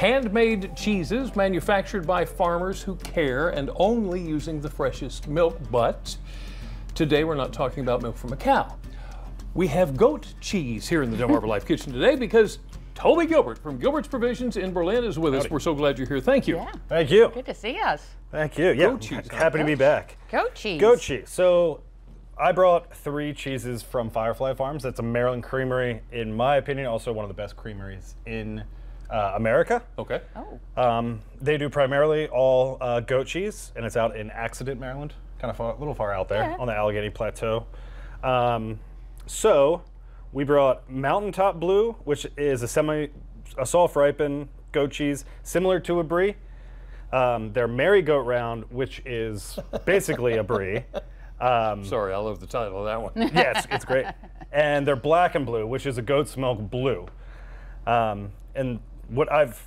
Handmade cheeses manufactured by farmers who care and only using the freshest milk. But today we're not talking about milk from a cow. We have goat cheese here in the DelmarvaLife kitchen today because Toby Gilbert from Gilbert's Provisions in Berlin is with us. We're so glad you're here. Thank you. Yeah. Thank you. Good to see us. Thank you. Yeah, Goat cheese, happy to be back. Goat cheese. Goat cheese. So I brought 3 cheeses from Firefly Farms. That's a Maryland creamery, in my opinion, also one of the best creameries in America. Okay. Oh. They do primarily all goat cheese, and it's out in Accident, Maryland, kind of a little far out there on the Allegheny Plateau. So we brought Mountaintop Blue, which is a soft ripened goat cheese similar to a brie. Their Mary Goat Round, which is basically a brie. Sorry, I love the title of that one. Yeah, it's great. And they're Black and Blue, which is a goat's milk blue. And what I've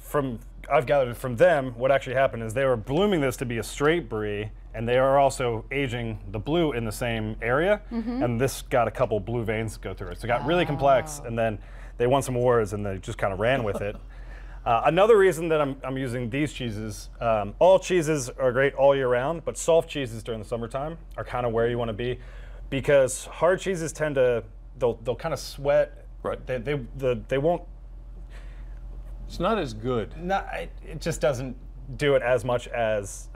gathered from them, what actually happened is they were blooming this to be a straight brie, and they are also aging the blue in the same area. And this got a couple blue veins go through it. So it got really complex, and then they won some awards, and they just kind of ran with it. Another reason that I'm using these cheeses, all cheeses are great all year round, but soft cheeses during the summertime are kind of where you want to be, because hard cheeses tend to, they'll kind of sweat. Right. They won't. It's not as good. No, it just doesn't do it as much as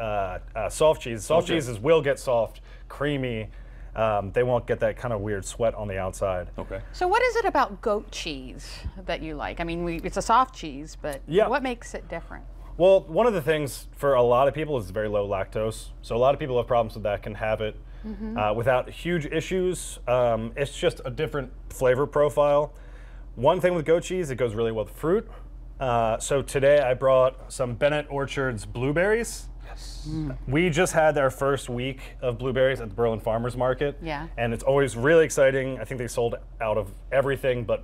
soft cheese. Soft cheeses will get soft, creamy. They won't get that kind of weird sweat on the outside. Okay. So what is it about goat cheese that you like? I mean, it's a soft cheese, but what makes it different? Well, one of the things for a lot of people is very low lactose. So a lot of people have problems with that, can have it without huge issues. It's just a different flavor profile. One thing with goat cheese, it goes really well with fruit. So today I brought some Bennett Orchard's blueberries. Yes. We just had our first week of blueberries at the Berlin Farmers Market. Yeah. And it's always really exciting. I think they sold out of everything but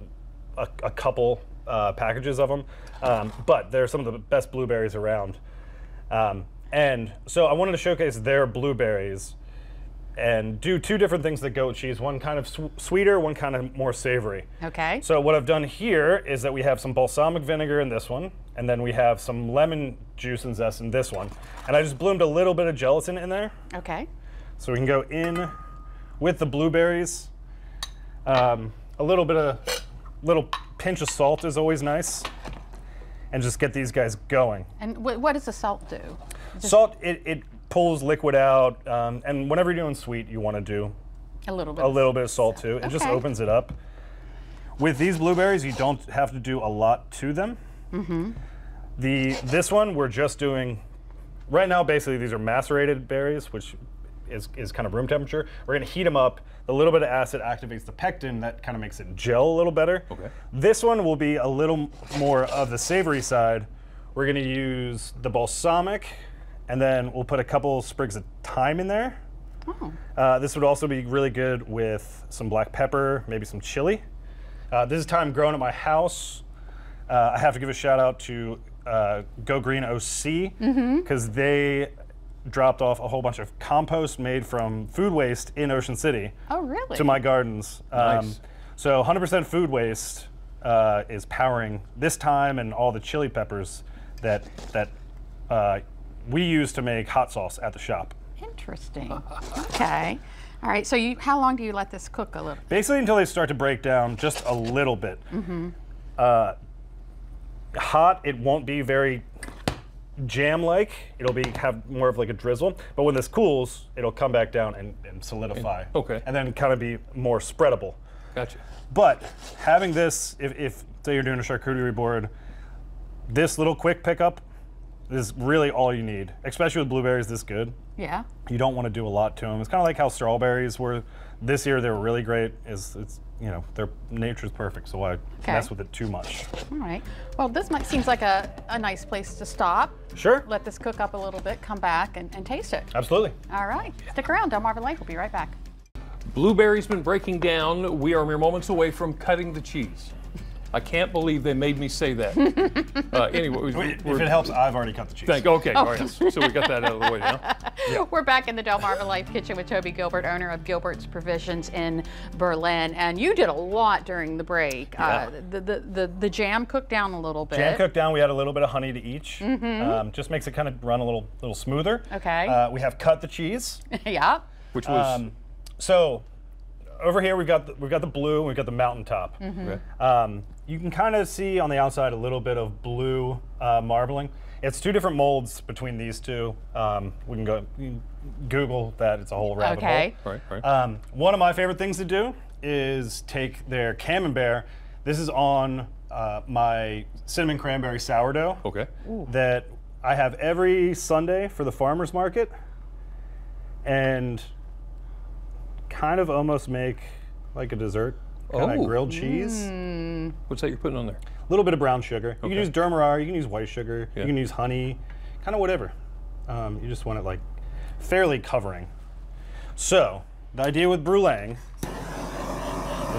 a couple packages of them. But they're some of the best blueberries around. And so I wanted to showcase their blueberries and do 2 different things with goat cheese, one kind of sweeter, one kind of more savory. Okay. So what I've done here is that we have some balsamic vinegar in this one, and then we have some lemon juice and zest in this one. And I just bloomed a little bit of gelatin in there. Okay. So we can go in with the blueberries. A little pinch of salt is always nice. And just get these guys going. And what does the salt do? Salt, it pulls liquid out, and whenever you're doing sweet, you want to do a little bit of salt too. It just opens it up. With these blueberries, you don't have to do a lot to them. This one, we're just doing, right now, basically these are macerated berries, which is kind of room temperature. We're gonna heat them up. A little bit of acid activates the pectin, that kind of makes it gel a little better. Okay. This one will be a little more of the savory side. We're gonna use the balsamic, and then we'll put a couple sprigs of thyme in there. This would also be really good with some black pepper, maybe some chili. This is thyme grown at my house. I have to give a shout out to Go Green OC, because they dropped off a whole bunch of compost made from food waste in Ocean City. Oh, really? To my gardens. Nice. So 100% food waste is powering this thyme and all the chili peppers that we use to make hot sauce at the shop. Interesting. Okay. All right. So how long do you let this cook a little? Basically until they start to break down just a little bit. Hot, it won't be very jam-like. It'll have more of like a drizzle. But when this cools, it'll come back down and solidify. Okay. And then kind of be more spreadable. Gotcha. But having this, if say you're doing a charcuterie board, this little quick pickup is really all you need, especially with blueberries this good. Yeah. You don't want to do a lot to them. It's kind of like how strawberries were this year. They were really great. Their nature's perfect, so why mess with it too much? All right. Well, this seems like a nice place to stop. Sure. Let this cook up a little bit, come back and taste it. Absolutely. All right. Stick around. DelmarvaLife will be right back. Blueberries been breaking down. We are mere moments away from cutting the cheese. I can't believe they made me say that. Anyway, if it helps, I've already cut the cheese. Okay, all right. So we got that out of the way now. Yeah. We're back in the DelmarvaLife kitchen with Toby Gilbert, owner of Gilbert's Provisions in Berlin. And you did a lot during the break. Yeah. The jam cooked down a little bit. Jam cooked down. We had a little bit of honey to each. Just makes it kind of run a little smoother. Okay. We have cut the cheese. Yeah. Which was so over here we've got the blue and we've got the mountaintop. okay. You can kind of see on the outside a little bit of blue marbling. It's two different molds between these two. We can go Google that. It's a whole rabbit hole. Right. One of my favorite things to do is take their camembert. This is on my cinnamon cranberry sourdough. Okay. That I have every Sunday for the farmer's market, and kind of almost make like a dessert, kind of grilled cheese. What's that you're putting on there? A little bit of brown sugar. You can use Dermarar, you can use white sugar, Yeah. you can use honey, kind of whatever. You just want it like fairly covering. So the idea with bruleeing,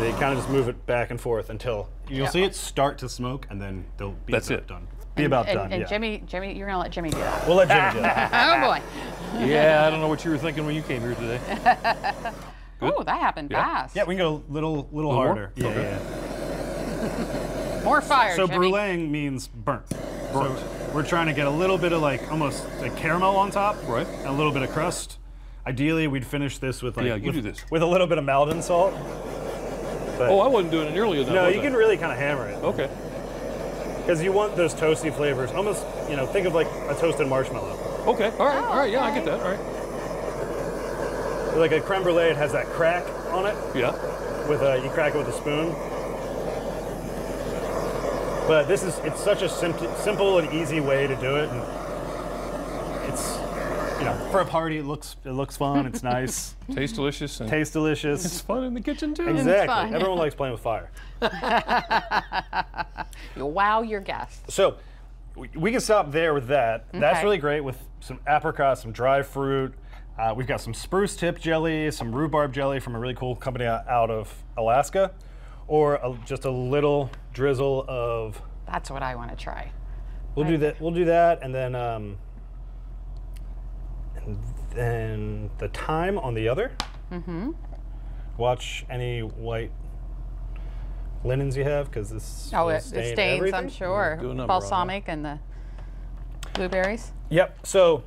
they kind of just move it back and forth until you'll see it start to smoke, and then they'll be done. And yeah. Jimmy, you're gonna let Jimmy do that. We'll let Jimmy do that. Oh boy. Yeah, I don't know what you were thinking when you came here today. Oh, that happened fast. Yeah, we can go a little harder. More? Okay. Yeah. More fire, So Jimmy. bruleeing means burnt. So we're trying to get a little bit of like almost like caramel on top, Right. and a little bit of crust. Ideally, we'd finish this with like you do this. with a little bit of Maldon salt. But Oh, I wasn't doing it nearly enough. no, was you I? can really kind of hammer it Okay. because you want those toasty flavors. Almost, think of like a toasted marshmallow. Okay. All right. Yeah, I get that. All right. Like a creme brulee, it has that crack on it. Yeah. With you crack it with a spoon. But it's such a simple and easy way to do it, and it's for a party it looks fun. It's nice. Tastes delicious. And Tastes delicious. it's fun in the kitchen too. Exactly. fun. Everyone likes playing with fire. You wow your guests. So we can stop there with that. That's Okay. really great with some apricot, some dry fruit. We've got some spruce tip jelly, some rhubarb jelly from a really cool company out of Alaska, or just a little drizzle of. That's what I want to try. We'll do that. We'll do that, and then the thyme on the other. Watch any white linens you have, because this. Oh, will it stain stains, everything. I'm sure. Do a number on Balsamic and the blueberries. Yep. So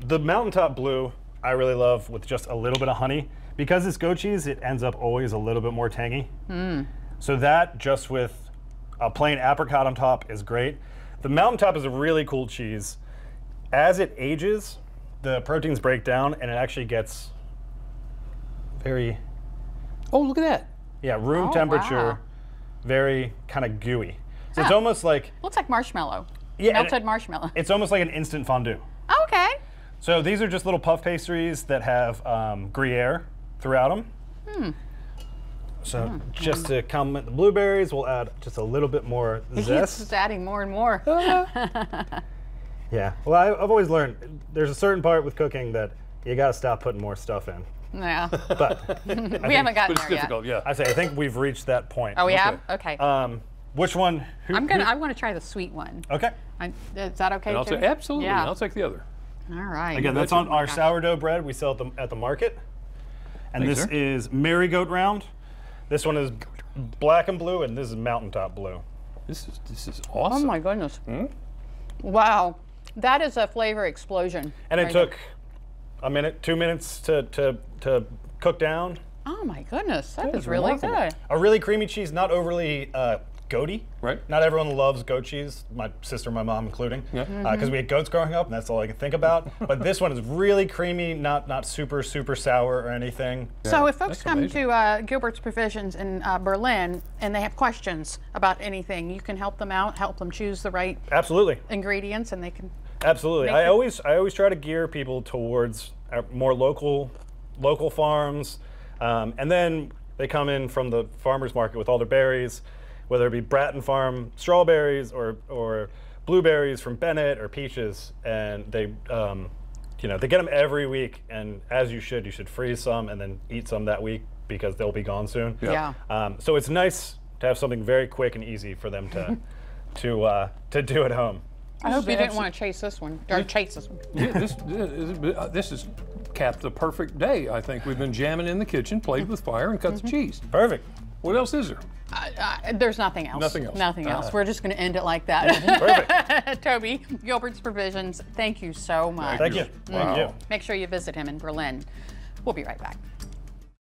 the mountaintop blue I really love with just a little bit of honey. Because it's goat cheese, it ends up always a little bit more tangy. So that just with a plain apricot on top is great. The mountaintop is a really cool cheese. As it ages, the proteins break down and it actually gets very, Oh, look at that. room Oh, temperature, wow. very kind of gooey. So it's almost like, Looks like marshmallow. Yeah, and Melted marshmallow. it's almost like an instant fondue. Okay. So these are just little puff pastries that have Gruyere throughout them. So just to complement the blueberries, we'll add just a little bit more He's zest. just adding more and more. Yeah, well, I've always learned there's a certain part with cooking that you got to stop putting more stuff in. Yeah. But We haven't gotten But it's there difficult. yet. Yeah. I think we've reached that point. Oh, we have? Okay. Which one? I want to try the sweet one. Okay. Is that okay, And I'll Jimmy? take absolutely. Yeah. And I'll take the other. All right. Again, that's on our sourdough bread we sell at the market. And Thanks, this sir. is Marigoat Round. This one is black and blue, and this is mountaintop blue. This is Oh awesome. my goodness. Wow. That is a flavor explosion. And it right took a minute, 2 minutes to cook down. there. Oh my goodness. That is is really remarkable. good. A really creamy cheese, not overly goaty. Right. Not everyone loves goat cheese, my sister, my mom including, Yeah. because we had goats growing up, and that's all I can think about. But this one is really creamy, not super sour or anything. So if folks that's come amazing. to Gilbert's Provisions in Berlin and they have questions about anything, you can help them out, help them choose the right Absolutely, ingredients, and they can. absolutely. Make I it- always try to gear people towards more local farms, and then they come in from the farmers market with all their berries, whether it be Bratton Farm strawberries or blueberries from Bennett or peaches, and they get them every week. And as you should freeze some and then eat some that week because they'll be gone soon. Yeah. So it's nice to have something very quick and easy for them to to do at home. I hope you didn't want to chase this one. Or chase this one. Yeah, this has capped the perfect day, I think. We've been jamming in the kitchen, played with fire, and cut the cheese. Perfect. What else is there? There's nothing else. Nothing else. Nothing else. We're just going to end it like that. Perfect. Toby, Gilbert's Provisions, thank you so much. Thank you. Thank you. Make sure you visit him in Berlin. We'll be right back.